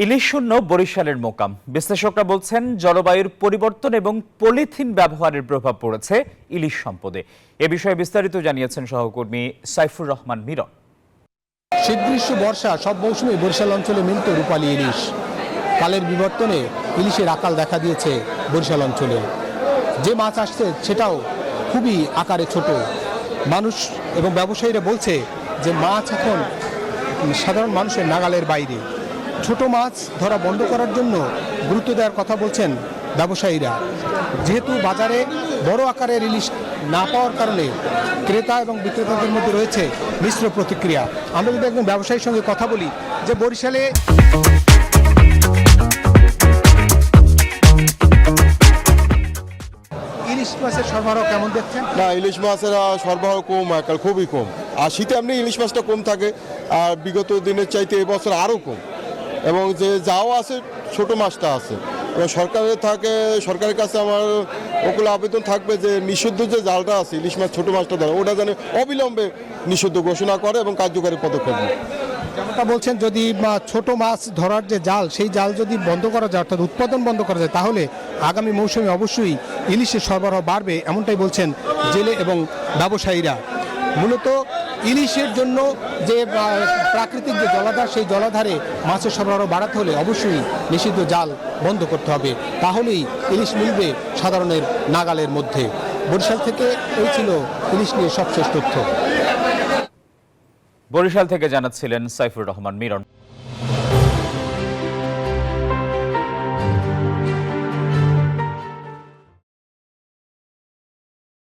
ইলিশ শূন্য বরিশালের মোকাম। বিশ্লেষকরা বলছেন জলবায়ুর পরিবর্তন এবং পলিথিন ব্যবহারের প্রভাব পড়েছে ইলিশ সম্পদে। এ বিষয়ে বিস্তারিত জানিয়েছেন সহকর্মী সাইফুর রহমান মিরন। শীত গ্রীষ্ম বর্ষা সব মৌসুমে বরিশাল অঞ্চলে মিলত রূপালী ইলিশ। কালের বিবর্তনে ইলিশের আকাল দেখা দিয়েছে বরিশাল অঞ্চলে। যে মাছ আসছে সেটাও খুবই আকারে ছোট। মানুষ এবং ব্যবসায়ীরা বলছে যে মাছ এখন সাধারণ মানুষের নাগালের বাইরে। ছোট মাছ ধরা বন্ধ করার জন্য গুরুত্ব দেওয়ার কথা বলছেন ব্যবসায়ীরা। যেহেতু বাজারে বড় আকারের ইলিশ না পাওয়ার কারণে ক্রেতা এবং বিক্রেতাদের মধ্যে রয়েছে মিশ্র প্রতিক্রিয়া। আমরা যদি একজন ব্যবসায়ীর সঙ্গে কথা বলি যে বরিশালে ইলিশ মাছের সরবরাহ কেমন দেখছেন? না, ইলিশ মাছের সরবরাহ কম, একাল খুবই কম। আর শীতে এমনি ইলিশ মাছটা কম থাকে, আর বিগত দিনের চাইতে এবছর আরও কম। এবং যে যাও আছে ছোট মাছটা আছে, এবং সরকারের কাছে আমার ওগুলো আবেদন থাকবে যে নিষিদ্ধ যে জালটা আছে ইলিশ মাছ ছোট মাছটা ধরে ওটা যেন অবিলম্বে নিষিদ্ধ ঘোষণা করে এবং কার্যকারী পদক্ষেপ নেয়। যেমনটা বলছেন, যদি ছোট মাছ ধরার যে জাল সেই জাল যদি বন্ধ করা যায়, অর্থাৎ উৎপাদন বন্ধ করা যায়, তাহলে আগামী মৌসুমে অবশ্যই ইলিশের সরবরাহ বাড়বে, এমনটাই বলছেন জেলে এবং ব্যবসায়ীরা। মূলত ইলিশের জন্য যে প্রাকৃতিক যে জলাধার, সেই জলাধারে মাছের সরবরাহ বাড়াতে হলে অবশ্যই নিষিদ্ধ জাল বন্ধ করতে হবে, তাহলেই ইলিশ মিলবে সাধারণের নাগালের মধ্যে। বরিশাল থেকে এই ছিল ইলিশ নিয়ে সবশেষ তথ্য। বরিশাল থেকে জানাচ্ছিলেন সাইফুর রহমান মিরন।